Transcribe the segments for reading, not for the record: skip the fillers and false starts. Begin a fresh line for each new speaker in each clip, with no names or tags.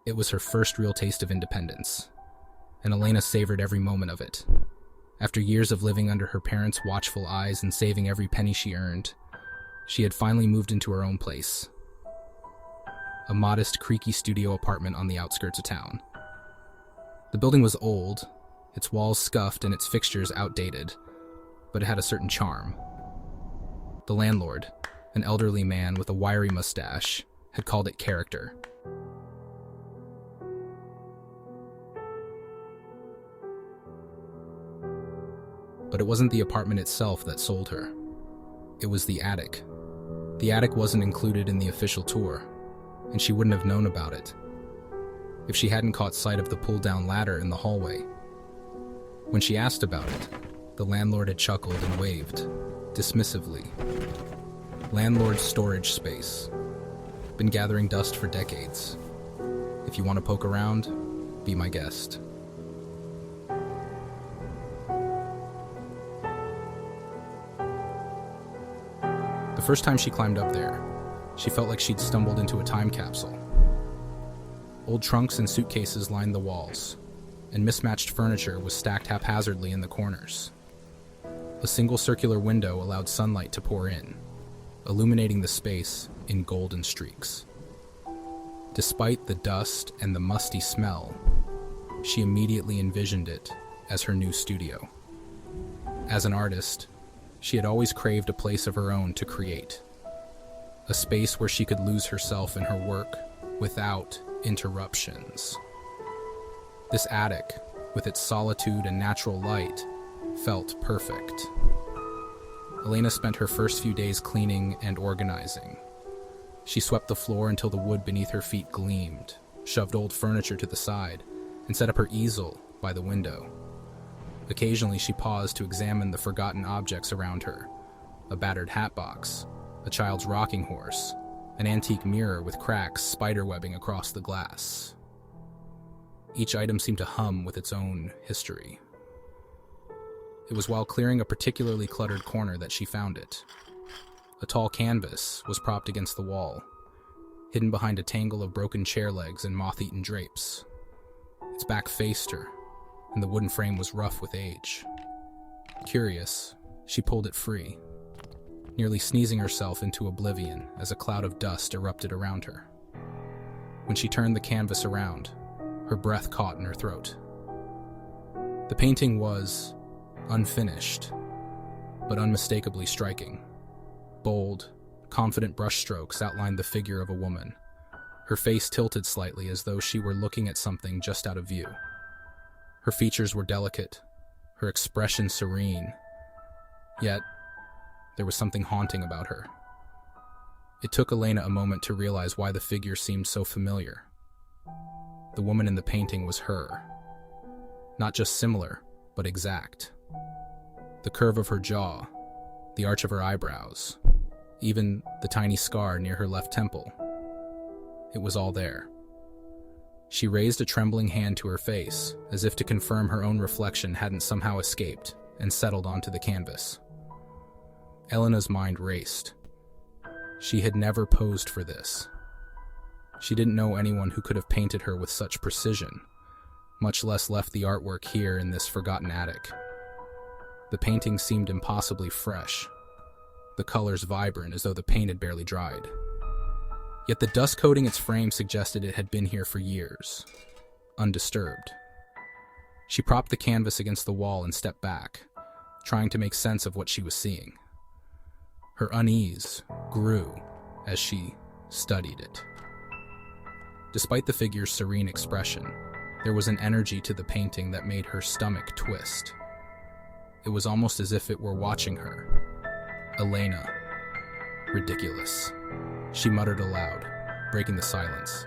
It was her first real taste of independence, and Elena savored every moment of it. After years of living under her parents' watchful eyes and saving every penny she earned, she had finally moved into her own place. A modest, creaky studio apartment on the outskirts of town. The building was old, its walls scuffed and its fixtures outdated, but it had a certain charm. The landlord, an elderly man with a wiry mustache, had called it character. But it wasn't the apartment itself that sold her. It was the attic. The attic wasn't included in the official tour, and she wouldn't have known about it if she hadn't caught sight of the pull-down ladder in the hallway. When she asked about it, the landlord had chuckled and waved, dismissively. Landlord's storage space. Been gathering dust for decades. If you want to poke around, be my guest. The first time she climbed up there, she felt like she'd stumbled into a time capsule. Old trunks and suitcases lined the walls, and mismatched furniture was stacked haphazardly in the corners. A single circular window allowed sunlight to pour in, illuminating the space in golden streaks. Despite the dust and the musty smell, she immediately envisioned it as her new studio. As an artist, she had always craved a place of her own to create. A space where she could lose herself in her work without interruptions. This attic, with its solitude and natural light, felt perfect. Elena spent her first few days cleaning and organizing. She swept the floor until the wood beneath her feet gleamed, shoved old furniture to the side, and set up her easel by the window. Occasionally she paused to examine the forgotten objects around her: a battered hat box, a child's rocking horse, an antique mirror with cracks spiderwebbing across the glass. Each item seemed to hum with its own history. It was while clearing a particularly cluttered corner that she found it. A tall canvas was propped against the wall, hidden behind a tangle of broken chair legs and moth-eaten drapes. Its back faced her, and the wooden frame was rough with age. Curious, she pulled it free, nearly sneezing herself into oblivion as a cloud of dust erupted around her. When she turned the canvas around, her breath caught in her throat. The painting was unfinished, but unmistakably striking. Bold, confident brushstrokes outlined the figure of a woman, her face tilted slightly as though she were looking at something just out of view. Her features were delicate, her expression serene, yet there was something haunting about her. It took Elena a moment to realize why the figure seemed so familiar. The woman in the painting was her. Not just similar, but exact. The curve of her jaw, the arch of her eyebrows, even the tiny scar near her left temple. It was all there. She raised a trembling hand to her face, as if to confirm her own reflection hadn't somehow escaped and settled onto the canvas. Elena's mind raced. She had never posed for this. She didn't know anyone who could have painted her with such precision, much less left the artwork here in this forgotten attic. The painting seemed impossibly fresh, the colors vibrant as though the paint had barely dried. Yet the dust coating its frame suggested it had been here for years, undisturbed. She propped the canvas against the wall and stepped back, trying to make sense of what she was seeing. Her unease grew as she studied it. Despite the figure's serene expression, there was an energy to the painting that made her stomach twist. It was almost as if it were watching her. Elena. Ridiculous, she muttered aloud, breaking the silence.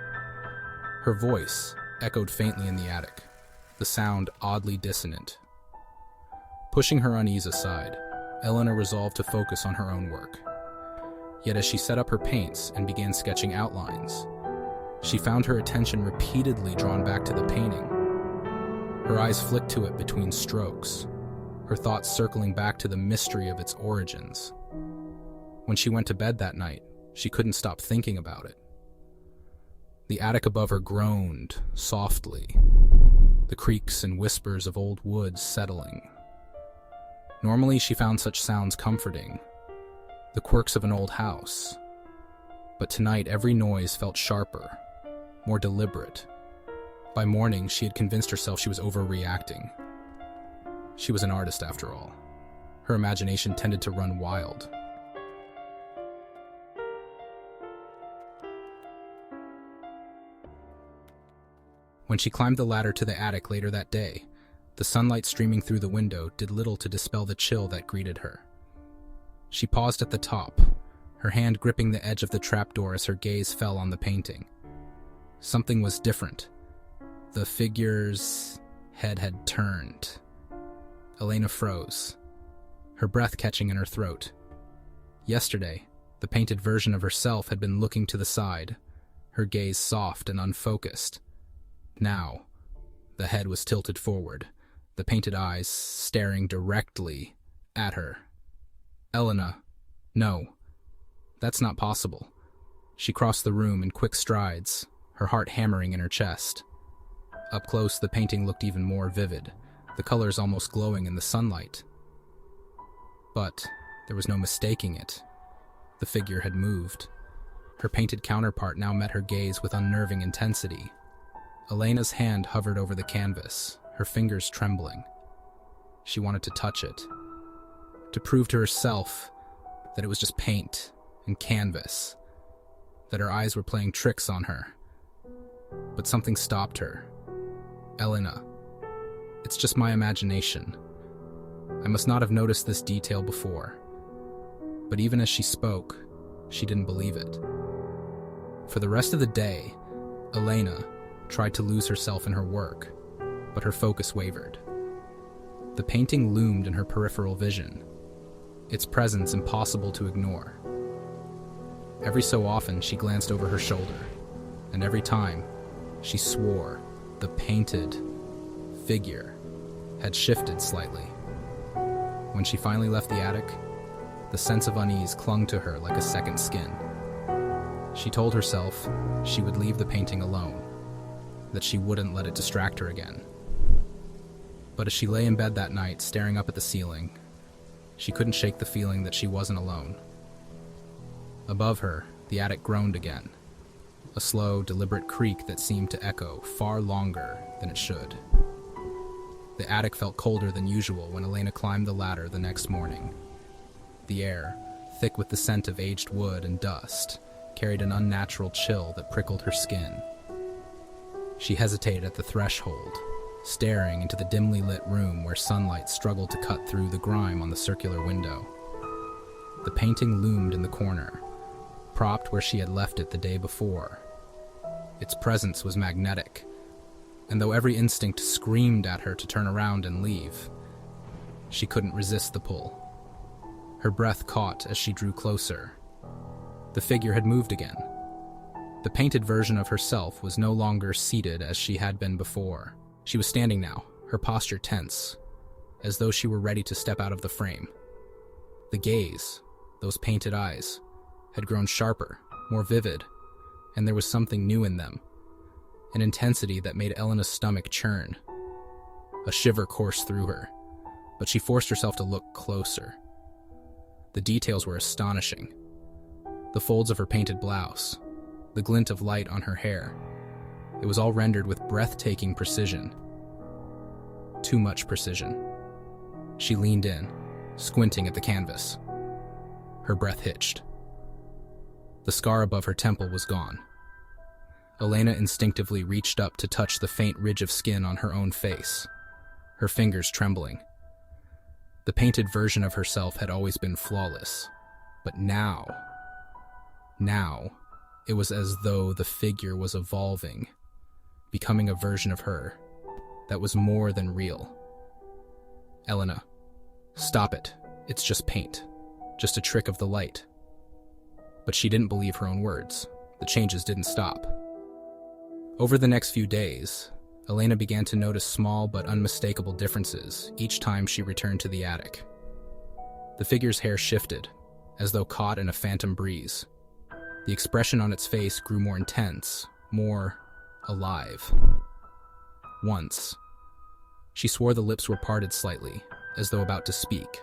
Her voice echoed faintly in the attic, the sound oddly dissonant. Pushing her unease aside, Elena resolved to focus on her own work. Yet as she set up her paints and began sketching outlines, she found her attention repeatedly drawn back to the painting. Her eyes flicked to it between strokes, her thoughts circling back to the mystery of its origins. When she went to bed that night, she couldn't stop thinking about it. The attic above her groaned softly, the creaks and whispers of old wood settling. Normally she found such sounds comforting, the quirks of an old house. But tonight every noise felt sharper, more deliberate. By morning she had convinced herself she was overreacting. She was an artist after all. Her imagination tended to run wild. When she climbed the ladder to the attic later that day, the sunlight streaming through the window did little to dispel the chill that greeted her. She paused at the top, her hand gripping the edge of the trapdoor as her gaze fell on the painting. Something was different. The figure's head had turned. Elena froze, her breath catching in her throat. Yesterday, the painted version of herself had been looking to the side, her gaze soft and unfocused. Now, the head was tilted forward, the painted eyes staring directly at her. Elena, no, that's not possible. She crossed the room in quick strides, her heart hammering in her chest. Up close, the painting looked even more vivid, the colors almost glowing in the sunlight. But there was no mistaking it. The figure had moved. Her painted counterpart now met her gaze with unnerving intensity. Elena's hand hovered over the canvas, her fingers trembling. She wanted to touch it, to prove to herself that it was just paint and canvas, that her eyes were playing tricks on her. But something stopped her. Elena, it's just my imagination. I must not have noticed this detail before. But even as she spoke, she didn't believe it. For the rest of the day, Elena tried to lose herself in her work, but her focus wavered. The painting loomed in her peripheral vision, its presence impossible to ignore. Every so often she glanced over her shoulder, and every time she swore the painted figure had shifted slightly. When she finally left the attic, the sense of unease clung to her like a second skin. She told herself she would leave the painting alone, that she wouldn't let it distract her again. But as she lay in bed that night, staring up at the ceiling, she couldn't shake the feeling that she wasn't alone. Above her, the attic groaned again, a slow, deliberate creak that seemed to echo far longer than it should. The attic felt colder than usual when Elena climbed the ladder the next morning. The air, thick with the scent of aged wood and dust, carried an unnatural chill that prickled her skin. She hesitated at the threshold, staring into the dimly lit room where sunlight struggled to cut through the grime on the circular window. The painting loomed in the corner, propped where she had left it the day before. Its presence was magnetic, and though every instinct screamed at her to turn around and leave, she couldn't resist the pull. Her breath caught as she drew closer. The figure had moved again. The painted version of herself was no longer seated as she had been before. She was standing now, her posture tense, as though she were ready to step out of the frame. The gaze, those painted eyes, had grown sharper, more vivid, and there was something new in them, an intensity that made Elena's stomach churn. A shiver coursed through her, but she forced herself to look closer. The details were astonishing. The folds of her painted blouse, the glint of light on her hair. It was all rendered with breathtaking precision. Too much precision. She leaned in, squinting at the canvas. Her breath hitched. The scar above her temple was gone. Elena instinctively reached up to touch the faint ridge of skin on her own face, her fingers trembling. The painted version of herself had always been flawless, but now, it was as though the figure was evolving, becoming a version of her that was more than real. Elena, stop it. It's just paint. Just a trick of the light. But she didn't believe her own words. The changes didn't stop. Over the next few days, Elena began to notice small but unmistakable differences each time she returned to the attic. The figure's hair shifted, as though caught in a phantom breeze. The expression on its face grew more intense, more alive. Once, she swore the lips were parted slightly, as though about to speak.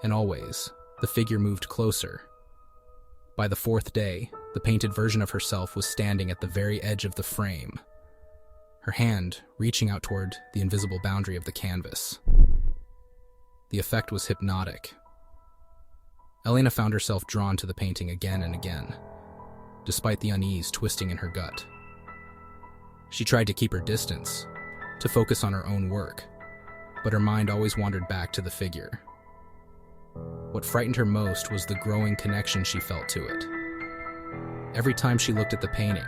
And always, the figure moved closer. By the fourth day, the painted version of herself was standing at the very edge of the frame, her hand reaching out toward the invisible boundary of the canvas. The effect was hypnotic. Elena found herself drawn to the painting again and again, despite the unease twisting in her gut. She tried to keep her distance, to focus on her own work, but her mind always wandered back to the figure. What frightened her most was the growing connection she felt to it. Every time she looked at the painting,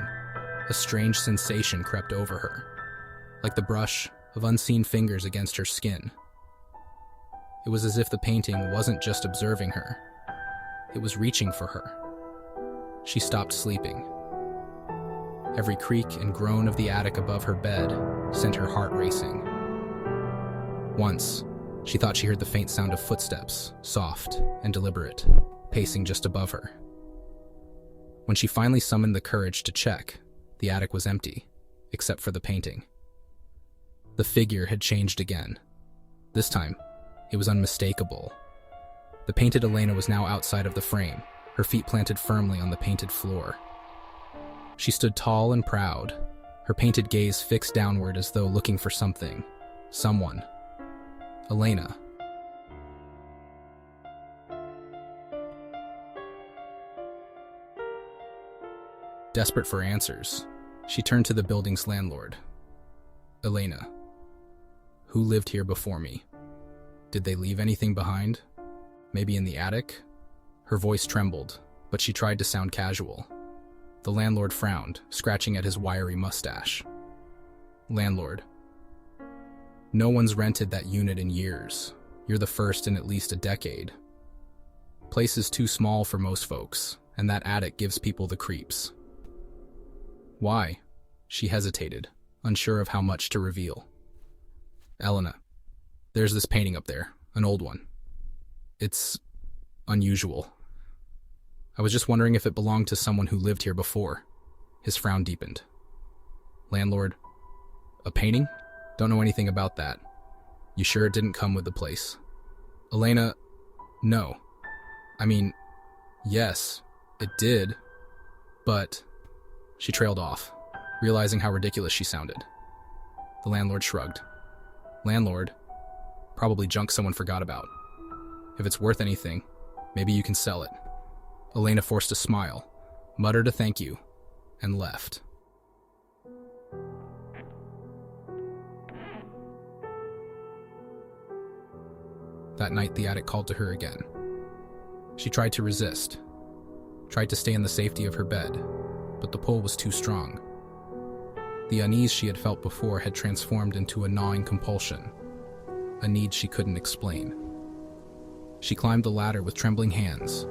a strange sensation crept over her, like the brush of unseen fingers against her skin. It was as if the painting wasn't just observing her, it was reaching for her. She stopped sleeping. Every creak and groan of the attic above her bed sent her heart racing. Once, she thought she heard the faint sound of footsteps, soft and deliberate, pacing just above her. When she finally summoned the courage to check, the attic was empty, except for the painting. The figure had changed again. This time, it was unmistakable. The painted Elena was now outside of the frame, her feet planted firmly on the painted floor. She stood tall and proud, her painted gaze fixed downward as though looking for something, someone. Elena. Desperate for answers, she turned to the building's landlord. Elena. Who lived here before me? Did they leave anything behind? Maybe in the attic? Her voice trembled, but she tried to sound casual. The landlord frowned, scratching at his wiry mustache. Landlord. No one's rented that unit in years. You're the first in at least a decade. Place is too small for most folks, and that attic gives people the creeps. Why? She hesitated, unsure of how much to reveal. Elena, there's this painting up there, an old one. It's unusual. I was just wondering if it belonged to someone who lived here before. His frown deepened. Landlord, a painting? Don't know anything about that. You sure it didn't come with the place? Elena, no. I mean, yes, it did, but... She trailed off, realizing how ridiculous she sounded. The landlord shrugged. Landlord? Probably junk someone forgot about. If it's worth anything, maybe you can sell it. Elena forced a smile, muttered a thank you, and left. That night, the attic called to her again. She tried to resist, tried to stay in the safety of her bed, but the pull was too strong. The unease she had felt before had transformed into a gnawing compulsion, a need she couldn't explain. She climbed the ladder with trembling hands,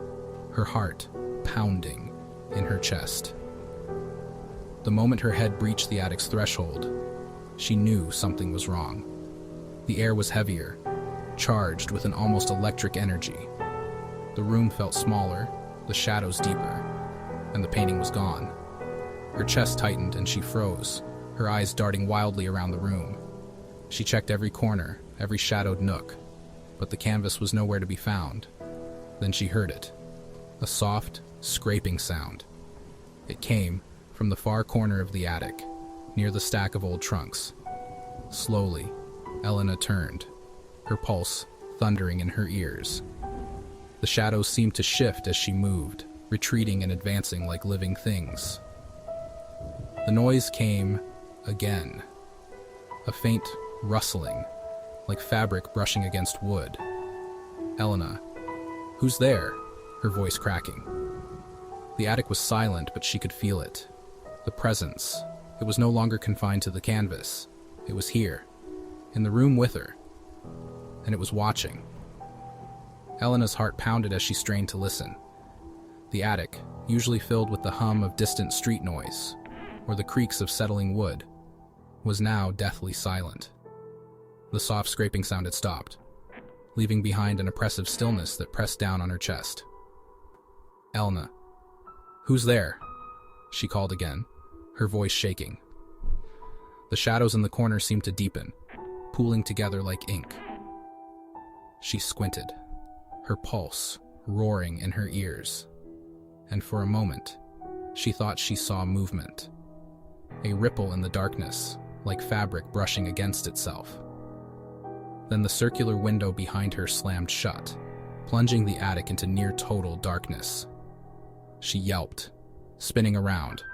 her heart pounding in her chest. The moment her head breached the attic's threshold, she knew something was wrong. The air was heavier, charged with an almost electric energy. The room felt smaller, the shadows deeper, and the painting was gone. Her chest tightened and she froze, her eyes darting wildly around the room. She checked every corner, every shadowed nook, but the canvas was nowhere to be found. Then she heard it, a soft, scraping sound. It came from the far corner of the attic, near the stack of old trunks. Slowly, Elena turned, her pulse thundering in her ears. The shadows seemed to shift as she moved, retreating and advancing like living things. The noise came again, a faint rustling, like fabric brushing against wood. Elena, who's there? Her voice cracking. The attic was silent, but she could feel it. The presence. It was no longer confined to the canvas. It was here, in the room with her, and it was watching. Elena's heart pounded as she strained to listen. The attic, usually filled with the hum of distant street noise, or the creaks of settling wood, was now deathly silent. The soft scraping sound had stopped, leaving behind an oppressive stillness that pressed down on her chest. Elena, who's there? She called again, her voice shaking. The shadows in the corner seemed to deepen, pooling together like ink. She squinted, her pulse roaring in her ears, and for a moment, she thought she saw movement, a ripple in the darkness, like fabric brushing against itself. Then the circular window behind her slammed shut, plunging the attic into near-total darkness. She yelped, spinning around,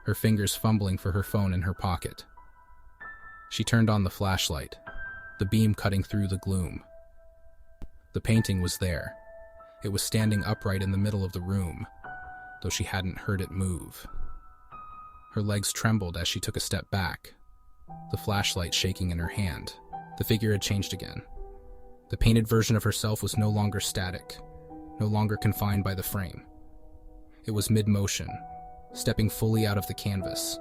her fingers fumbling for her phone in her pocket. She turned on the flashlight, the beam cutting through the gloom. The painting was there. It was standing upright in the middle of the room, though she hadn't heard it move. Her legs trembled as she took a step back, the flashlight shaking in her hand. The figure had changed again. The painted version of herself was no longer static, no longer confined by the frame. It was mid-motion, stepping fully out of the canvas.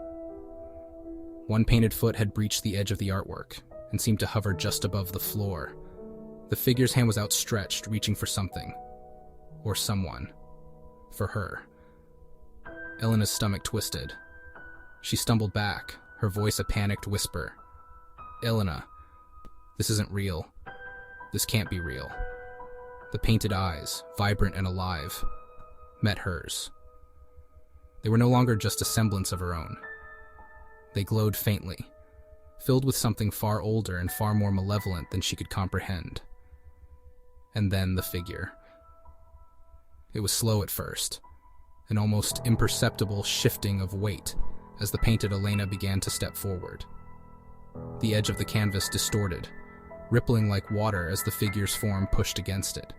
One painted foot had breached the edge of the artwork and seemed to hover just above the floor. The figure's hand was outstretched, reaching for something. Or someone. For her. Elena's stomach twisted. She stumbled back, her voice a panicked whisper. "Elena, this isn't real. This can't be real." The painted eyes, vibrant and alive, met hers. They were no longer just a semblance of her own. They glowed faintly, filled with something far older and far more malevolent than she could comprehend. And then the figure. It was slow at first, an almost imperceptible shifting of weight as the painted Elena began to step forward. The edge of the canvas distorted, rippling like water as the figure's form pushed against it.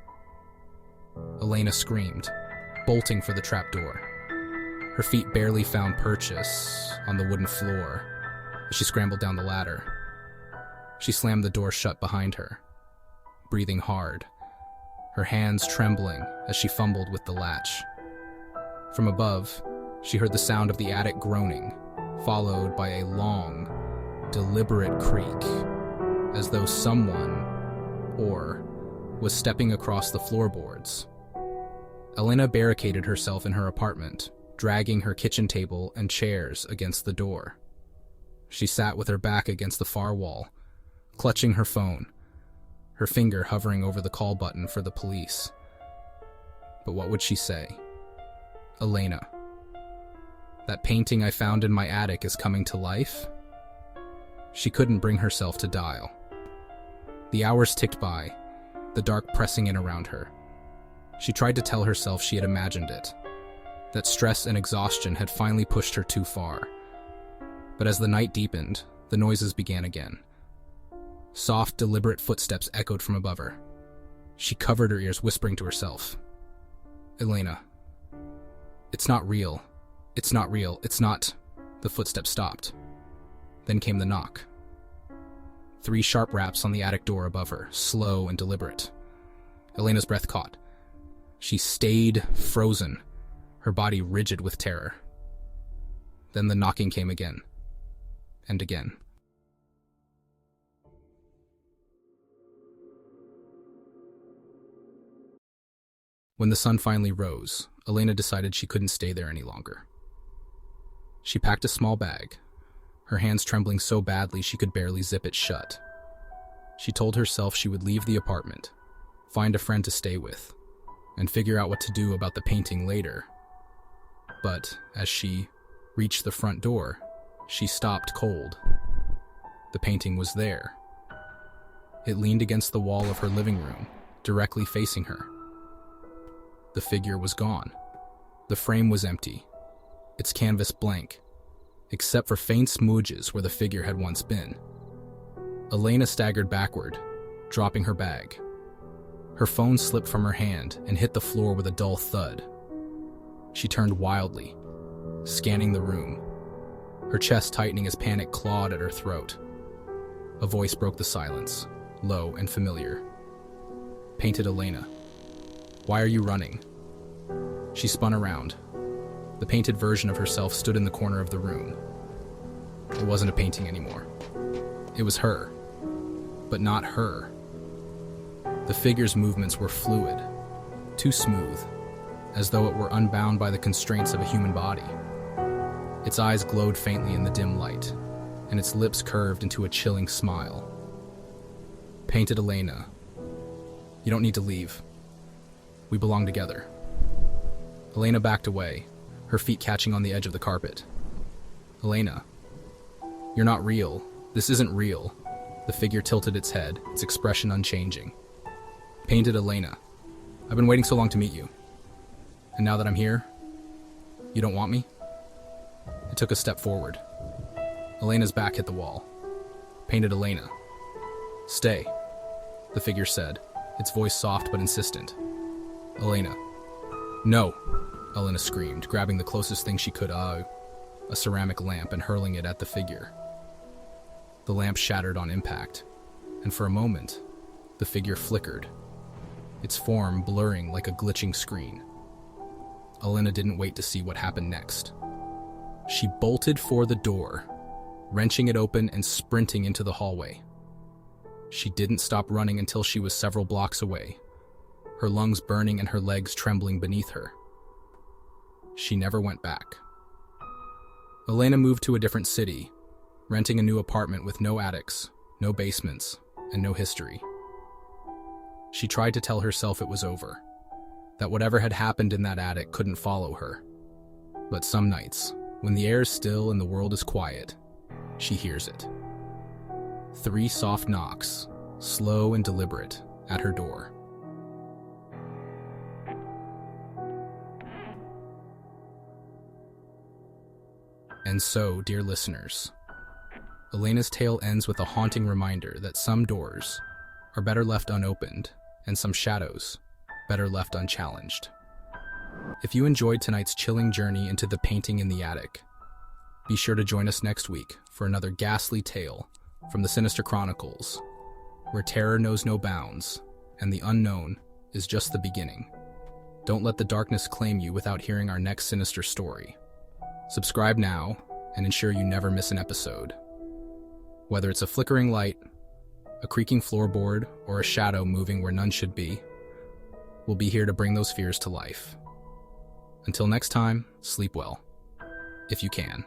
Elena screamed, bolting for the trapdoor. Her feet barely found purchase on the wooden floor as she scrambled down the ladder. She slammed the door shut behind her, breathing hard, her hands trembling as she fumbled with the latch. From above, she heard the sound of the attic groaning, followed by a long, deliberate creak, as though someone, or, was stepping across the floorboards. Elena barricaded herself in her apartment, dragging her kitchen table and chairs against the door. She sat with her back against the far wall, clutching her phone, her finger hovering over the call button for the police. But what would she say? Elena. That painting I found in my attic is coming to life? She couldn't bring herself to dial. The hours ticked by, the dark pressing in around her. She tried to tell herself she had imagined it, that stress and exhaustion had finally pushed her too far. But as the night deepened, the noises began again. Soft, deliberate footsteps echoed from above her. She covered her ears, whispering to herself, "Elena, it's not real. It's not real. It's not..." The footsteps stopped. Then came the knock. 3 sharp raps on the attic door above her, slow and deliberate. Elena's breath caught. She stayed frozen, her body rigid with terror. Then the knocking came again, and again. When the sun finally rose, Elena decided she couldn't stay there any longer. She packed a small bag, her hands trembling so badly she could barely zip it shut. She told herself she would leave the apartment, find a friend to stay with, and figure out what to do about the painting later. But as she reached the front door, she stopped cold. The painting was there. It leaned against the wall of her living room, directly facing her. The figure was gone. The frame was empty, its canvas blank, except for faint smudges where the figure had once been. Elena staggered backward, dropping her bag. Her phone slipped from her hand and hit the floor with a dull thud. She turned wildly, scanning the room, her chest tightening as panic clawed at her throat. A voice broke the silence, low and familiar. "Painted Elena, why are you running?" She spun around. The painted version of herself stood in the corner of the room. It wasn't a painting anymore. It was her, but not her. The figure's movements were fluid, too smooth, as though it were unbound by the constraints of a human body. Its eyes glowed faintly in the dim light, and its lips curved into a chilling smile. Painted Elena, you don't need to leave. We belong together. Elena backed away, her feet catching on the edge of the carpet. Elena, you're not real. This isn't real. The figure tilted its head, its expression unchanging. Painted Elena, I've been waiting so long to meet you. And now that I'm here, you don't want me? It took a step forward. Elena's back hit the wall. Painted Elena, stay, the figure said, its voice soft but insistent. Elena, no, Elena screamed, grabbing the closest thing she could, a ceramic lamp, and hurling it at the figure. The lamp shattered on impact, and for a moment, the figure flickered, its form blurring like a glitching screen. Elena didn't wait to see what happened next. She bolted for the door, wrenching it open and sprinting into the hallway. She didn't stop running until she was several blocks away, her lungs burning and her legs trembling beneath her. She never went back. Elena moved to a different city, renting a new apartment with no attics, no basements, and no history. She tried to tell herself it was over, that whatever had happened in that attic couldn't follow her. But some nights, when the air is still and the world is quiet, she hears it. 3 soft knocks, slow and deliberate, at her door. And so, dear listeners, Elena's tale ends with a haunting reminder that some doors are better left unopened and some shadows better left unchallenged. If you enjoyed tonight's chilling journey into the painting in the attic, be sure to join us next week for another ghastly tale from the Sinister Chronicles, where terror knows no bounds and the unknown is just the beginning. Don't let the darkness claim you without hearing our next sinister story. Subscribe now and ensure you never miss an episode. Whether it's a flickering light, a creaking floorboard, or a shadow moving where none should be, we'll be here to bring those fears to life. Until next time, sleep well, if you can.